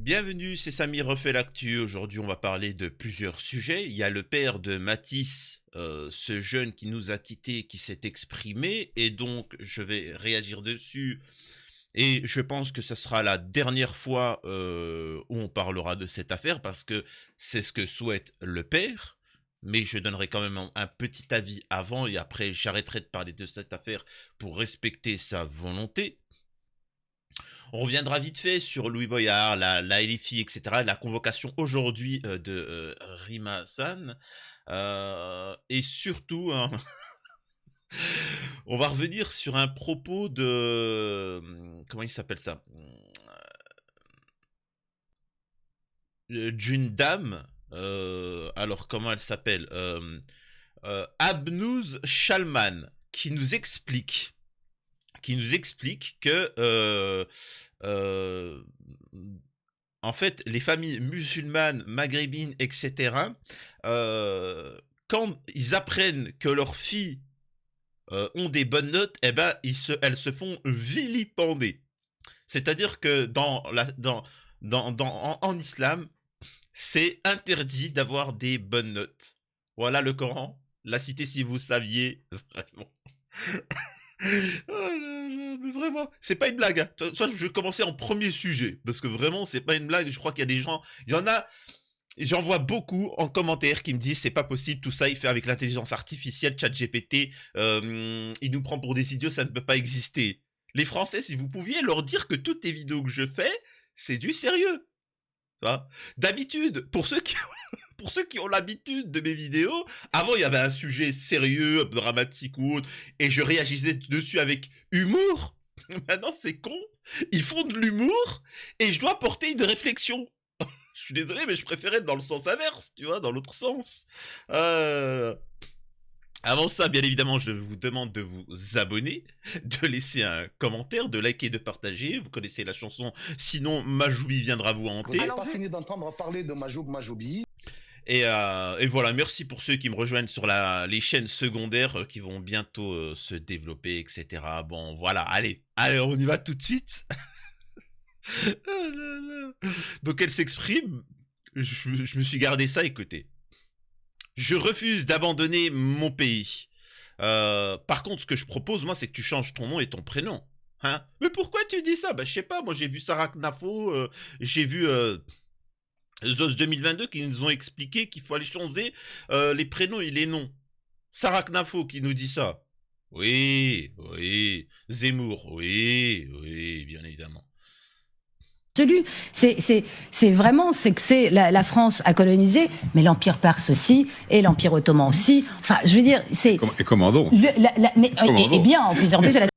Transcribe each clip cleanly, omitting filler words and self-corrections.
Bienvenue, c'est Samy refait l'actu. Aujourd'hui, on va parler de plusieurs sujets. Il y a le père de Matisse, ce jeune qui nous a quittés, qui s'est exprimé, et donc je vais réagir dessus. Et je pense que ce sera la dernière fois où on parlera de cette affaire, parce que c'est ce que souhaite le père. Mais je donnerai quand même un petit avis avant, et après j'arrêterai de parler de cette affaire pour respecter sa volonté. On reviendra vite fait sur Louis Boyard, la LFI, etc. La convocation aujourd'hui de Rima Hassan. Et surtout, hein, on va revenir sur un propos de... Comment il s'appelle ça? D'une dame. Alors, comment elle s'appelle? Abnouz Shalman, qui nous explique que euh, en fait, les familles musulmanes, maghrébines, etc., euh, quand ils apprennent que leurs filles ont des bonnes notes, eh ben, elles se font vilipender. C'est-à-dire que en islam, c'est interdit d'avoir des bonnes notes. Voilà le Coran. La cité si vous saviez. Vraiment. Oh là là, mais vraiment, c'est pas une blague, hein. Ça, je vais commencer en premier sujet, parce que vraiment, c'est pas une blague. Je crois qu'il y a des gens, il y en a, j'en vois beaucoup en commentaire qui me disent c'est pas possible, tout ça il fait avec l'intelligence artificielle, ChatGPT, il nous prend pour des idiots, ça ne peut pas exister. Les Français, si vous pouviez leur dire que toutes les vidéos que je fais, c'est du sérieux. D'habitude, pour ceux qui ont l'habitude de mes vidéos, avant il y avait un sujet sérieux, dramatique ou autre, et je réagissais dessus avec humour. Maintenant c'est con, ils font de l'humour, et je dois porter une réflexion. Je suis désolé, mais je préférais être dans le sens inverse, tu vois, dans l'autre sens. Euh... Avant ça, bien évidemment, je vous demande de vous abonner, de laisser un commentaire, de liker, de partager. Vous connaissez la chanson, sinon Majoubi viendra vous Vous n'avez hanter. pas fini d'entendre parler de Majoub Majoubi. Et voilà, merci pour ceux qui me rejoignent sur les chaînes secondaires qui vont bientôt se développer, etc. Bon, voilà, allez, on y va tout de suite. Ah là là. Donc elle s'exprime, je me suis gardé ça, écoutez. Je refuse d'abandonner mon pays. Par contre, ce que je propose, moi, c'est que tu changes ton nom et ton prénom. Hein? Mais pourquoi tu dis ça? Bah, je sais pas, moi j'ai vu Sarah Knafo, j'ai vu Zos 2022 qui nous ont expliqué qu'il faut aller changer les prénoms et les noms. Sarah Knafo qui nous dit ça. Oui, oui. Zemmour, oui, oui, bien évidemment. Absolu. C'est vraiment, c'est que la France a colonisé, mais l'Empire perse aussi, et l'Empire ottoman aussi. Enfin, je veux dire, c'est... Et comment donc? Et bien, en plus, elle a...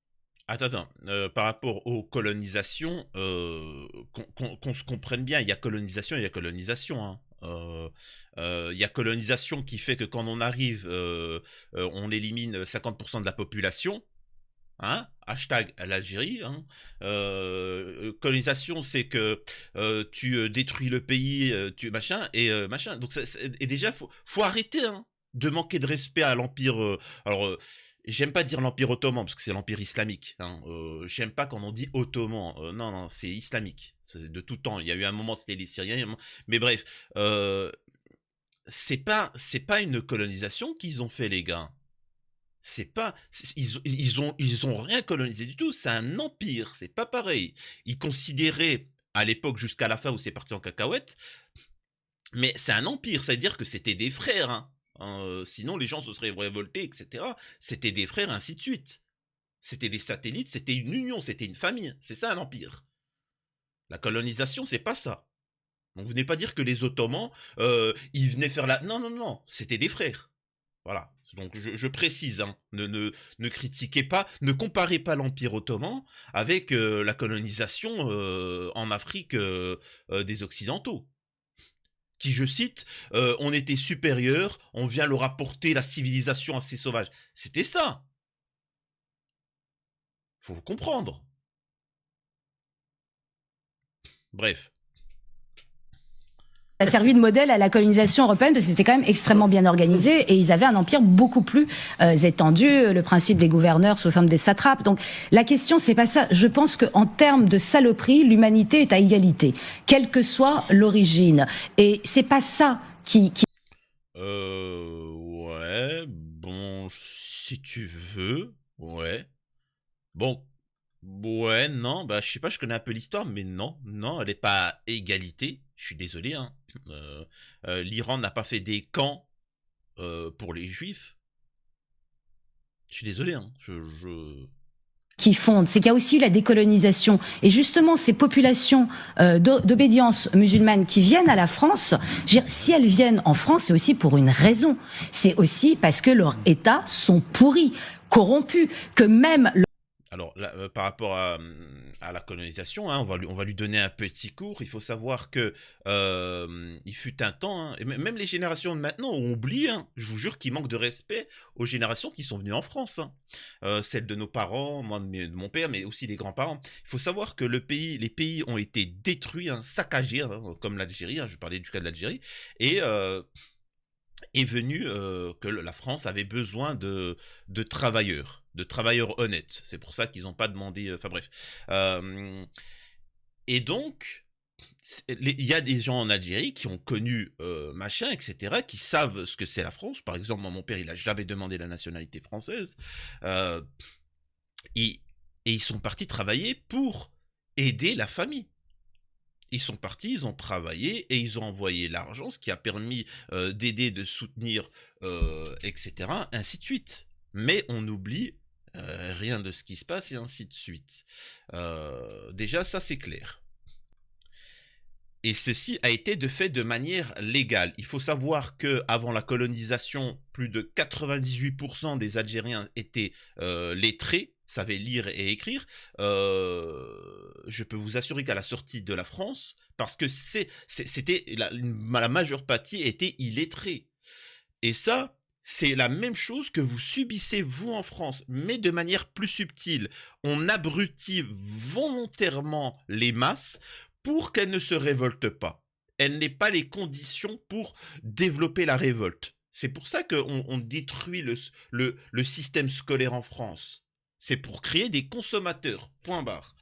Attends, par rapport aux colonisations, qu'on se comprenne bien, il y a colonisation, il y a colonisation, hein. Il y a colonisation qui fait que quand on arrive, on élimine 50% de la population. Hein, hashtag l'Algérie. Hein. Colonisation, c'est que tu détruis le pays, tu machin et machin. Donc et déjà, faut arrêter, hein, de manquer de respect à l'empire. Alors, j'aime pas dire l'empire ottoman parce que c'est l'empire islamique. Hein. J'aime pas quand on dit ottoman. Non, non, c'est islamique. C'est de tout temps. Il y a eu un moment, c'était les Syriens. Mais bref, c'est pas une colonisation qu'ils ont fait, les gars. C'est pas, ils ont rien colonisé du tout. C'est un empire. C'est pas pareil. Ils considéraient à l'époque jusqu'à la fin où c'est parti en cacahuète, mais c'est un empire. C'est-à-dire que c'était des frères. Hein. Sinon, les gens se seraient révoltés, etc. C'était des frères, ainsi de suite. C'était des satellites. C'était une union. C'était une famille. C'est ça un empire. La colonisation, c'est pas ça. Donc, vous venez pas dire que les Ottomans, ils venaient faire la. Non, non, non. C'était des frères. Voilà. Donc je précise, hein, ne critiquez pas, ne comparez pas l'Empire ottoman avec la colonisation en Afrique des Occidentaux. Qui, je cite, on était supérieurs, on vient leur apporter la civilisation à ces sauvages. C'était ça. Faut comprendre. Bref. a servi de modèle à la colonisation européenne parce que c'était quand même extrêmement bien organisé et ils avaient un empire beaucoup plus étendu, le principe des gouverneurs sous forme des satrapes. Donc la question c'est pas ça. Je pense qu'en termes de saloperie, l'humanité est à égalité, quelle que soit l'origine. Et c'est pas ça qui... Ouais, bon, si tu veux, ouais. Bon, ouais, non, bah je sais pas, je connais un peu l'histoire, mais non, elle est pas à égalité. Je suis désolé, hein. L'Iran n'a pas fait des camps pour les Juifs. Je suis désolé, hein. qui fondent, c'est qu'il y a aussi eu la décolonisation. Et justement, ces populations d'obédience musulmane qui viennent à la France, je veux dire, si elles viennent en France, c'est aussi pour une raison. C'est aussi parce que leurs États sont pourris, corrompus, que même... Alors, là, par rapport à la colonisation, hein, on va lui donner un petit cours. Il faut savoir que il fut un temps, hein, et même les générations de maintenant ont oublié, hein, je vous jure qu'ils manquent de respect aux générations qui sont venues en France. Hein. Celles de nos parents, moi de mon père, mais aussi des grands-parents. Il faut savoir que les pays ont été détruits, hein, saccagés, hein, comme l'Algérie, hein, je parlais du cas de l'Algérie, et... est venu que la France avait besoin de travailleurs honnêtes. C'est pour ça qu'ils n'ont pas demandé... Enfin bref. Et donc, il y a des gens en Algérie qui ont connu machin, etc., qui savent ce que c'est la France. Par exemple, mon père, il n'a jamais demandé la nationalité française. Et ils sont partis travailler pour aider la famille. Ils sont partis, ils ont travaillé et ils ont envoyé l'argent, ce qui a permis d'aider, de soutenir, etc., ainsi de suite. Mais on oublie rien de ce qui se passe et ainsi de suite. Déjà, ça c'est clair. Et ceci a été de fait de manière légale. Il faut savoir que avant la colonisation, plus de 98% des Algériens étaient lettrés, savaient lire et écrire. Je peux vous assurer qu'à la sortie de la France, parce que c'était la majeure partie était illettrée. Et ça, c'est la même chose que vous subissez vous en France, mais de manière plus subtile. On abrutit volontairement les masses pour qu'elles ne se révoltent pas. Elles n'aient pas les conditions pour développer la révolte. C'est pour ça qu'on détruit le système scolaire en France. C'est pour créer des consommateurs, point barre.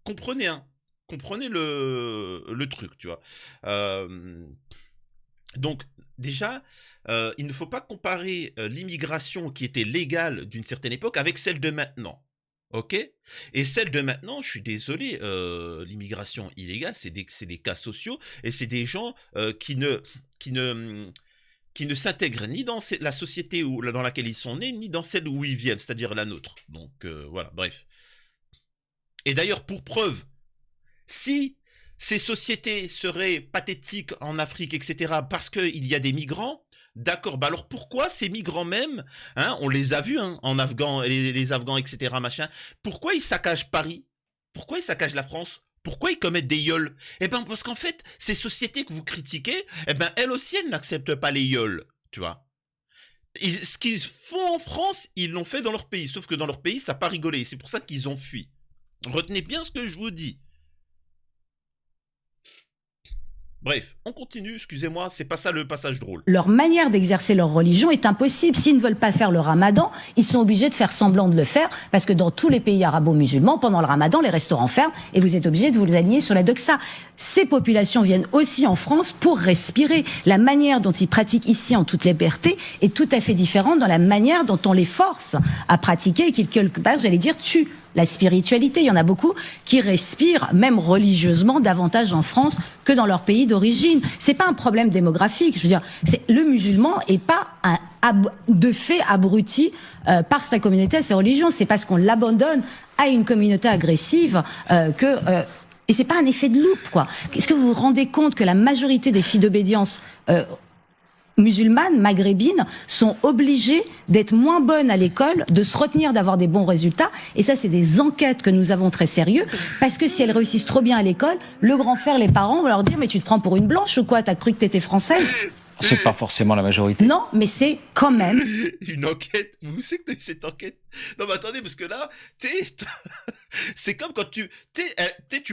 Comprenez, hein. Comprenez le truc, tu vois. Donc, déjà, il ne faut pas comparer l'immigration qui était légale d'une certaine époque avec celle de maintenant. Ok? Et celle de maintenant, je suis désolé, l'immigration illégale, c'est des cas sociaux et c'est des gens qui ne s'intègrent ni dans la société dans laquelle ils sont nés, ni dans celle où ils viennent, c'est-à-dire la nôtre. Donc voilà, bref. Et d'ailleurs, pour preuve, si ces sociétés seraient pathétiques en Afrique, etc., parce qu'il y a des migrants, d'accord, bah alors pourquoi ces migrants même, hein, on les a vus hein, en Afghan, les Afghans, etc., machin, pourquoi ils saccagent Paris? Pourquoi ils saccagent la France? Pourquoi ils commettent des yols? Eh ben parce qu'en fait, ces sociétés que vous critiquez, eh ben elles aussi, elles n'acceptent pas les yols, tu vois. Ce qu'ils font en France, ils l'ont fait dans leur pays, sauf que dans leur pays, ça n'a pas rigolé, c'est pour ça qu'ils ont fui. Retenez bien ce que je vous dis. Bref, on continue, excusez-moi, c'est pas ça le passage drôle. Leur manière d'exercer leur religion est impossible. S'ils ne veulent pas faire le ramadan, ils sont obligés de faire semblant de le faire, parce que dans tous les pays arabo-musulmans, pendant le ramadan, les restaurants ferment, et vous êtes obligés de vous aligner sur la doxa. Ces populations viennent aussi en France pour respirer. La manière dont ils pratiquent ici en toute liberté est tout à fait différente dans la manière dont on les force à pratiquer, et qui, quelque part, j'allais dire, tue la spiritualité. Il y en a beaucoup qui respirent, même religieusement, davantage en France que dans leur pays d'origine. C'est pas un problème démographique. Je veux dire, le musulman est pas de fait abruti par sa communauté, à sa religion. C'est parce qu'on l'abandonne à une communauté agressive et c'est pas un effet de loupe, quoi. Est-ce que vous vous rendez compte que la majorité des filles d'obédience musulmanes, maghrébines, sont obligées d'être moins bonnes à l'école, de se retenir d'avoir des bons résultats. Et ça, c'est des enquêtes que nous avons très sérieux, parce que si elles réussissent trop bien à l'école, le grand frère, les parents vont leur dire « Mais tu te prends pour une blanche ou quoi? T'as cru que t'étais française ?» C'est pas forcément la majorité. Non, mais c'est quand même. Une enquête. Vous savez que t'as eu cette enquête? Non, mais attendez, parce que là, c'est comme quand tu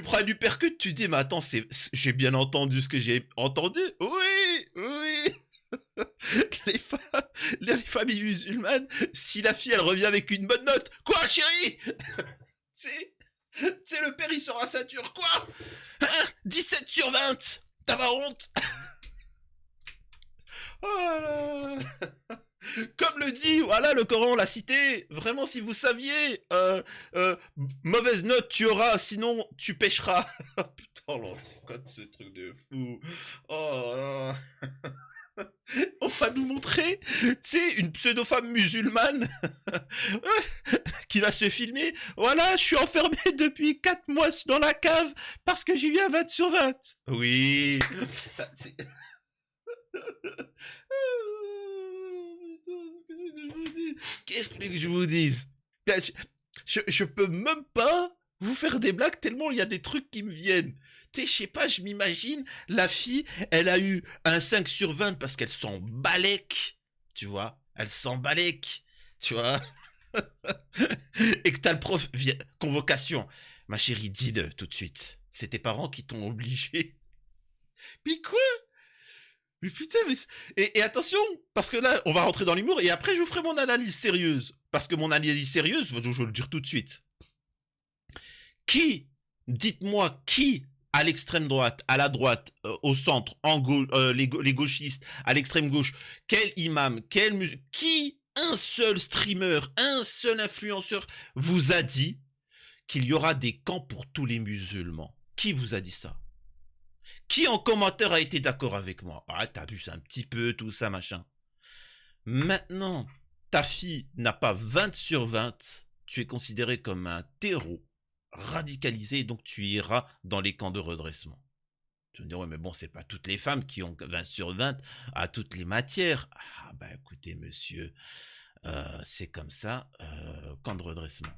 prends un uppercut, tu dis, mais attends, j'ai bien entendu ce que j'ai entendu. Oui, oui. Les familles musulmanes, si la fille, elle revient avec une bonne note, quoi, chérie? C'est le père, il sort à ceinture, quoi? Hein? 17 sur 20. T'as pas honte? Oh là là. Comme le dit, voilà, le Coran l'a cité. Vraiment, si vous saviez, mauvaise note tu auras, sinon tu pêcheras. Putain, là, c'est quoi ce truc de fou? Oh là. On va nous montrer, tu sais, une pseudo-femme musulmane qui va se filmer. Voilà, je suis enfermé depuis 4 mois dans la cave parce que j'ai eu un 20 sur 20. Oui. Qu'est-ce que je vous dise? Je peux même pas vous faire des blagues tellement il y a des trucs qui me viennent. Tu sais, je sais pas, je m'imagine, la fille, elle a eu un 5 sur 20 parce qu'elle s'en balèque, tu vois, elle s'en balèque, tu vois, et que t'as le prof, convocation, ma chérie, dis-le tout de suite, c'est tes parents qui t'ont obligé. Mais quoi? Mais putain, mais... Et attention, parce que là, on va rentrer dans l'humour, et après, je vous ferai mon analyse sérieuse. Parce que mon analyse sérieuse, je vais le dire tout de suite. Dites-moi, qui, à l'extrême droite, à la droite, au centre, en gauche, les gauchistes, à l'extrême gauche, quel imam, qui, un seul streamer, un seul influenceur, vous a dit qu'il y aura des camps pour tous les musulmans? Qui vous a dit ça? Qui en commentaire a été d'accord avec moi? Ah, t'as vu ça un petit peu, tout ça, machin. Maintenant, ta fille n'a pas 20 sur 20, tu es considéré comme un terreau radicalisé, donc tu iras dans les camps de redressement. Tu me dis, ouais, mais bon, c'est pas toutes les femmes qui ont 20 sur 20 à toutes les matières. Ah, bah écoutez, monsieur, c'est comme ça, camp de redressement.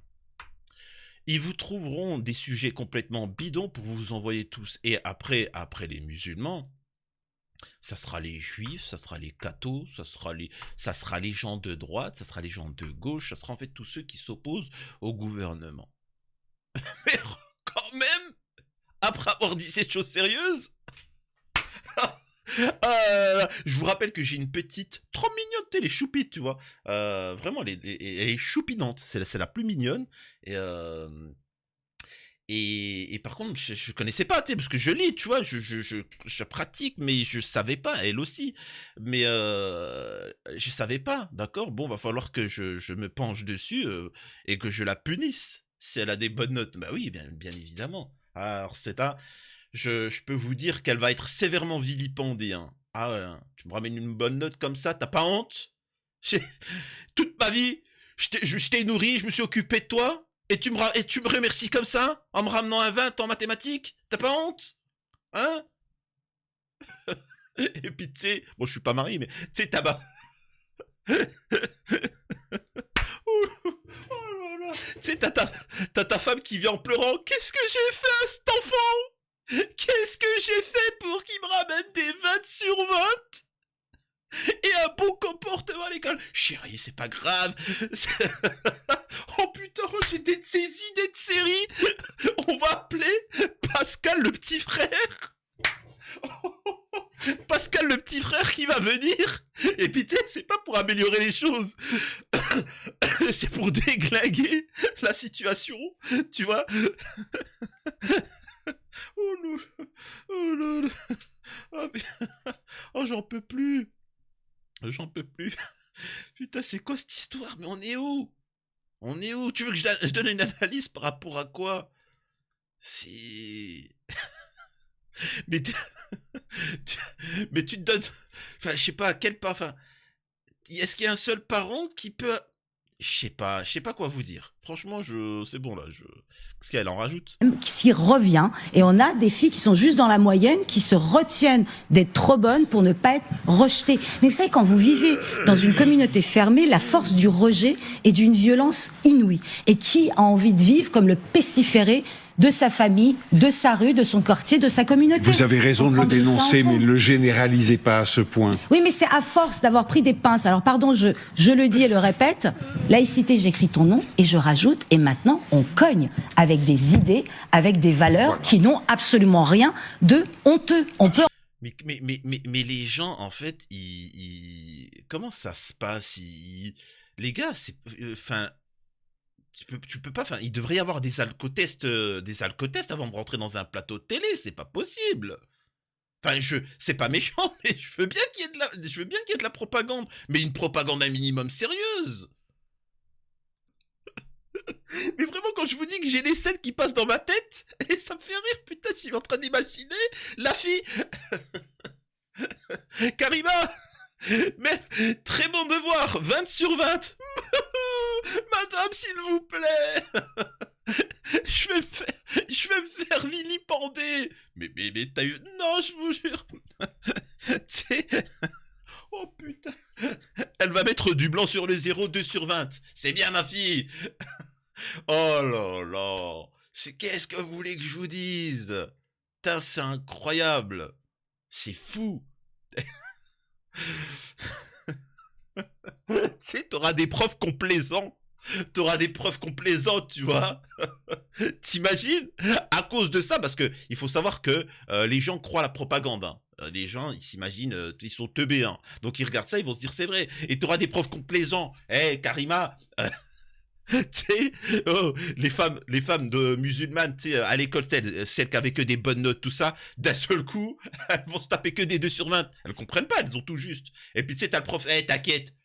Ils vous trouveront des sujets complètement bidons pour vous envoyer tous. Et après les musulmans, ça sera les juifs, ça sera les cathos, ça sera les gens de droite, ça sera les gens de gauche, ça sera en fait tous ceux qui s'opposent au gouvernement. Mais quand même, après avoir dit ces choses sérieuses, je vous rappelle que j'ai une petite, trop mignonne, les choupites, tu vois. Vraiment, elle est choupinante, c'est la plus mignonne. Et par contre, je connaissais pas, parce que je lis, tu vois, je pratique, mais je savais pas, elle aussi. Mais je savais pas, d'accord? Bon, va falloir que je me penche dessus et que je la punisse si elle a des bonnes notes. Bah oui, bien évidemment. Alors, je peux vous dire qu'elle va être sévèrement vilipendée. Hein. Ah ouais, hein. Tu me ramènes une bonne note comme ça, t'as pas honte? Toute ma vie, je t'ai nourri, je me suis occupé de toi, et tu me remercies comme ça, en me ramenant un 20 en mathématiques? T'as pas honte? Hein? Et puis tu sais, bon je suis pas marié, mais tu sais, oh là là. Tu sais, t'as ta femme qui vient en pleurant. Qu'est-ce que j'ai fait à cet enfant? Qu'est-ce que j'ai fait pour qu'il me ramène des 20 sur 20 et un bon comportement à l'école? Chérie, c'est pas grave. Oh putain, j'ai des idées de série. On va appeler Pascal le petit frère. Pascal le petit frère qui va venir. Et puis tu sais, c'est pas pour améliorer les choses. C'est pour déglinguer la situation. Tu vois. Oh non. Oh non. Oh, mais... oh j'en peux plus. J'en peux plus. Putain, c'est quoi cette histoire? Mais on est où? On est où? Tu veux que je donne une analyse par rapport à quoi? Si... mais tu te donnes... Enfin, je sais pas, à quel part... Enfin, est-ce qu'il y a un seul parent qui peut... Je sais pas quoi vous dire. Franchement, c'est bon là. Qu'est-ce qu'elle en rajoute? Qui revient, et on a des filles qui sont juste dans la moyenne, qui se retiennent d'être trop bonnes pour ne pas être rejetées. Mais vous savez, quand vous vivez dans une communauté fermée, la force du rejet est d'une violence inouïe. Et qui a envie de vivre comme le pestiféré de sa famille, de sa rue, de son quartier, de sa communauté. Vous avez raison de le Prendre ça en dénoncer, mais compte. ne le généralisez pas à ce point. Oui, mais c'est à force d'avoir pris des pinces. Alors, pardon, je le dis et le répète. Laïcité, j'écris ton nom et je rajoute. Et maintenant, on cogne avec des idées, avec des valeurs Voilà. qui n'ont absolument rien de honteux. On peut Mais les gens, en fait, comment ça se passe? Les gars, c'est, enfin, tu peux pas, enfin, il devrait y avoir des alcotests avant de rentrer dans un plateau de télé, c'est pas possible. Enfin, c'est pas méchant, mais je veux bien qu'il y ait de la propagande, mais une propagande un minimum sérieuse. Mais vraiment, quand je vous dis que j'ai des scènes qui passent dans ma tête, et ça me fait rire, putain, je suis en train d'imaginer la fille. Karima, mais très bon devoir, 20 sur 20. Madame, s'il vous plaît. Je vais me faire vilipender. Mais t'as eu... Non, je vous jure. Tu sais... Oh putain. Elle va mettre du blanc sur le 0, 2 sur 20. C'est bien, ma fille. Oh là là. Qu'est-ce que vous voulez que je vous dise? Putain, c'est incroyable. C'est fou. Tu sais, t'auras des profs complaisants. Tu vois. T'imagines? À cause de ça, parce que il faut savoir que les gens croient à la propagande. Hein. Les gens, ils s'imaginent, ils sont teubés. Hein. Donc ils regardent ça, ils vont se dire c'est vrai. Et t'auras des profs complaisants. Karima, tu sais, oh, les femmes de musulmanes, tu sais, à l'école, celles qui avaient que des bonnes notes, tout ça, d'un seul coup, elles vont se taper que des 2 sur 20. Elles comprennent pas, elles ont tout juste. Et puis tu sais, t'as le prof, t'inquiète,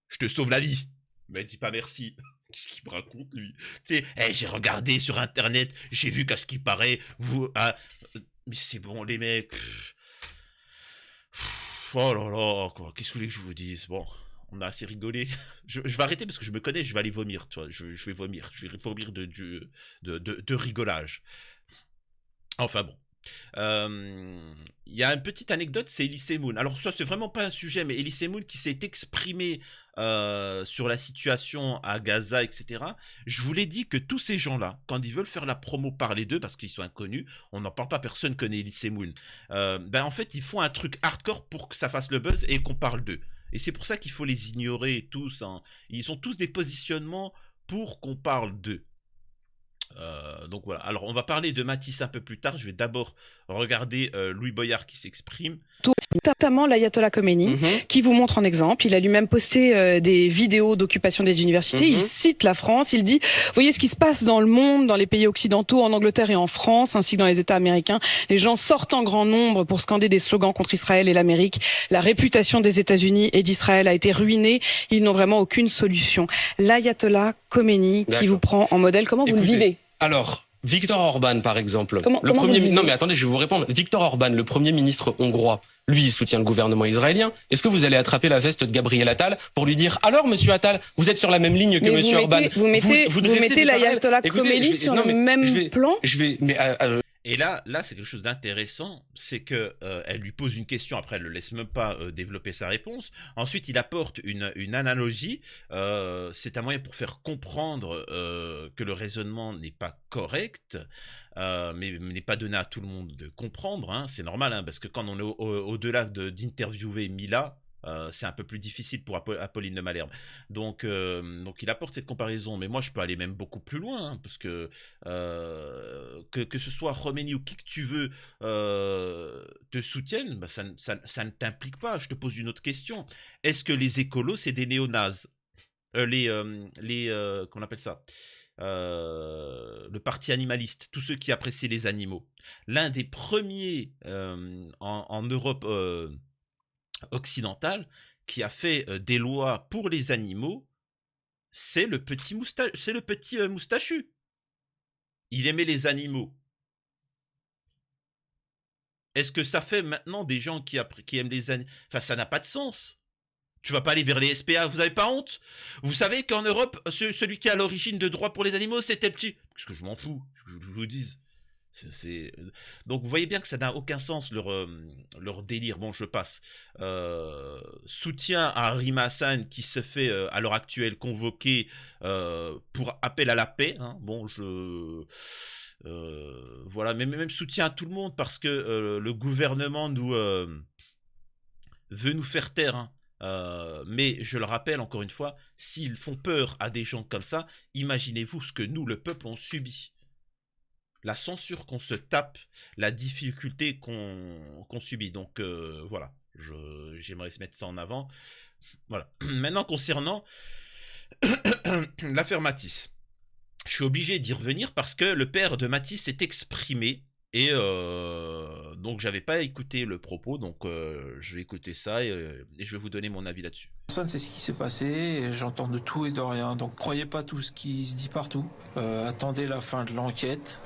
je te sauve la vie. Mais dis pas merci. Qu'est-ce qu'il me raconte, lui? Tu sais, j'ai regardé sur Internet, j'ai vu qu'à ce qui paraît, vous... mais c'est bon, les mecs. Oh là là, quoi. Qu'est-ce que vous voulez que je vous dise? Bon, on a assez rigolé. Je vais arrêter parce que je me connais, je vais aller vomir, tu vois. Je vais vomir. Je vais vomir de rigolage. Enfin bon. Il y a une petite anecdote, c'est Elise Moon. Alors ça, c'est vraiment pas un sujet, mais Elise Moon qui s'est exprimé sur la situation à Gaza, etc. Je vous l'ai dit que tous ces gens-là, quand ils veulent faire la promo parler d'eux, parce qu'ils sont inconnus, on n'en parle pas, personne connaît Elise Moon. En fait, ils font un truc hardcore pour que ça fasse le buzz et qu'on parle d'eux. Et c'est pour ça qu'il faut les ignorer tous. Hein. Ils ont tous des positionnements pour qu'on parle d'eux. Donc voilà, alors on va parler de Matisse un peu plus tard. Je vais d'abord regarder Louis Boyard qui s'exprime. Notamment l'ayatollah Khomeini, qui vous montre en exemple. Il a lui-même posté des vidéos d'occupation des universités. Il cite la France. Il dit, voyez ce qui se passe dans le monde, dans les pays occidentaux, en Angleterre et en France, ainsi que dans les États américains. Les gens sortent en grand nombre pour scander des slogans contre Israël et l'Amérique. La réputation des États-Unis et d'Israël a été ruinée. Ils n'ont vraiment aucune solution. L'ayatollah Khomeini, qui vous prend en modèle, comment vous le vivez? Alors, Viktor Orban, par exemple. Comment Non, mais attendez, je vais vous répondre. Viktor Orban, le premier ministre hongrois, lui, il soutient le gouvernement israélien. Est-ce que vous allez attraper la veste de Gabriel Attal pour lui dire, alors, monsieur Attal, vous êtes sur la même ligne que monsieur Orban? Vous mettez l'ayatollah Khomeini sur le même plan? Et là, c'est quelque chose d'intéressant, c'est que elle lui pose une question, après elle le laisse même pas développer sa réponse. Ensuite, il apporte une analogie. C'est un moyen pour faire comprendre que le raisonnement n'est pas correct, mais n'est pas donné à tout le monde de comprendre. Hein. C'est normal, hein, parce que quand on est au-delà d'interviewer Mila, c'est un peu plus difficile pour Apolline de Malherbe. Donc il apporte cette comparaison, mais moi je peux aller même beaucoup plus loin, hein, parce que ce soit Khomeini ou qui que tu veux te soutiennent, bah, ça ne t'implique pas. Je te pose une autre question. Est-ce que les écolos, c'est des néo-nazes? Qu'on appelle ça, le parti animaliste, tous ceux qui apprécient les animaux. L'un des premiers en Europe occidentale qui a fait des lois pour les animaux, c'est le petit moustachu. Il aimait les animaux. Est-ce que ça fait maintenant des gens qui aiment les animaux? Enfin, ça n'a pas de sens. Tu vas pas aller vers les SPA, vous avez pas honte? Vous savez qu'en Europe, celui qui est à l'origine de droit pour les animaux, c'était le petit... Parce que je m'en fous, je vous dise. Donc vous voyez bien que ça n'a aucun sens leur délire. Bon, je passe. Soutien à Rima Hassan qui se fait à l'heure actuelle convoquer pour appel à la paix. Hein. Bon, Voilà, mais même soutien à tout le monde parce que le gouvernement veut nous faire taire, hein. Mais je le rappelle encore une fois, s'ils font peur à des gens comme ça, imaginez-vous ce que nous, le peuple, on subit. La censure qu'on se tape, la difficulté qu'on subit. Donc voilà, j'aimerais se mettre ça en avant. Voilà. Maintenant, concernant l'affaire Matisse, je suis obligé d'y revenir parce que le père de Matisse s'est exprimé. Et donc j'avais pas écouté le propos, donc je vais écouter ça et je vais vous donner mon avis là-dessus. Personne sait ce qui s'est passé, et j'entends de tout et de rien, donc croyez pas tout ce qui se dit partout. Attendez la fin de l'enquête,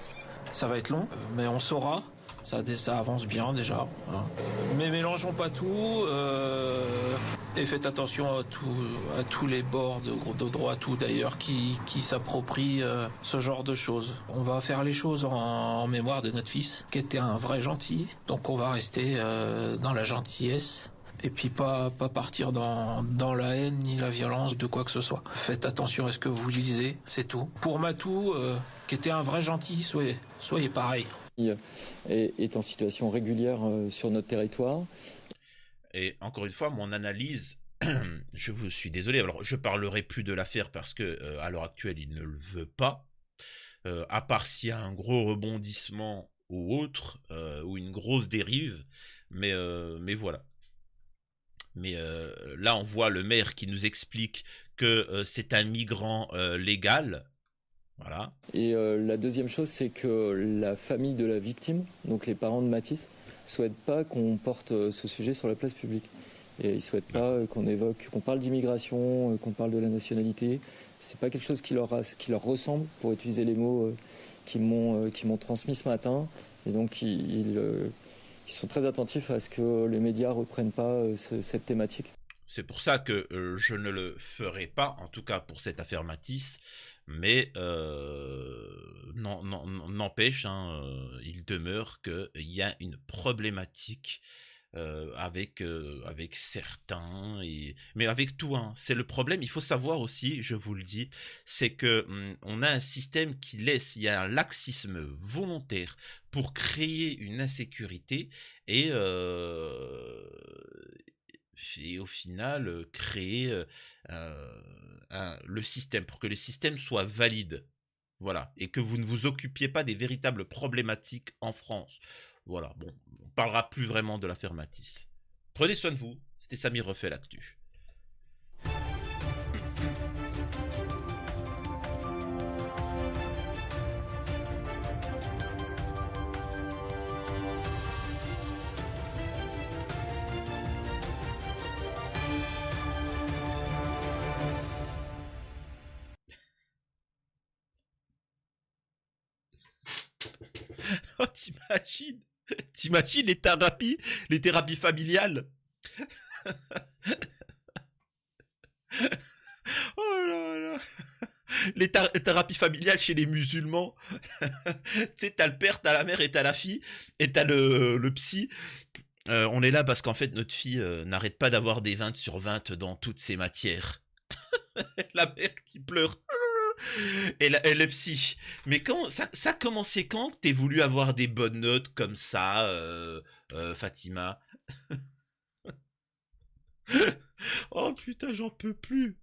ça va être long, mais on saura. Ça avance bien déjà, hein. Mais mélangeons pas tout, et faites attention à tous les bords de droit, tout d'ailleurs, qui s'approprient ce genre de choses. On va faire les choses en mémoire de notre fils, qui était un vrai gentil, donc on va rester dans la gentillesse. Et puis pas partir dans la haine ni la violence de quoi que ce soit. Faites attention à ce que vous lisez, c'est tout. Pour Matou, qui était un vrai gentil, soyez pareil. Est en situation régulière sur notre territoire. Et encore une fois, mon analyse, je vous suis désolé, alors je parlerai plus de l'affaire parce que à l'heure actuelle, il ne le veut pas. À part s'il y a un gros rebondissement ou autre, ou une grosse dérive, mais voilà. Mais là, on voit le maire qui nous explique que c'est un migrant légal. Voilà. Et la deuxième chose, c'est que la famille de la victime, donc les parents de Matisse, souhaitent pas qu'on porte ce sujet sur la place publique. Et ils souhaitent pas qu'on parle d'immigration, qu'on parle de la nationalité. C'est pas quelque chose qui leur ressemble, pour utiliser les mots qui m'ont transmis ce matin. Et donc ils sont très attentifs à ce que les médias reprennent pas cette thématique. C'est pour ça que je ne le ferai pas, en tout cas pour cette affaire Matisse, mais n'empêche, hein, il demeure qu'il y a une problématique avec certains, mais avec tout, hein. C'est le problème, il faut savoir aussi, je vous le dis, c'est que on a un système il y a un laxisme volontaire pour créer une insécurité et au final créer le système, pour que le système soit valide. Voilà, et que vous ne vous occupiez pas des véritables problématiques en France. Voilà, bon, on parlera plus vraiment de l'affaire Matisse. Prenez soin de vous, c'était Samir refait l'actu. Oh, t'imagines les thérapies familiales. Oh là là. Les thérapies familiales chez les musulmans. Tu sais, t'as le père, t'as la mère et t'as la fille, et t'as le psy. On est là parce qu'en fait, notre fille n'arrête pas d'avoir des 20 sur 20 dans toutes ses matières. La mère qui pleure. Et le psy. Mais quand ça a commencé quand que t'es voulu avoir des bonnes notes comme ça, Fatima? Oh putain, j'en peux plus.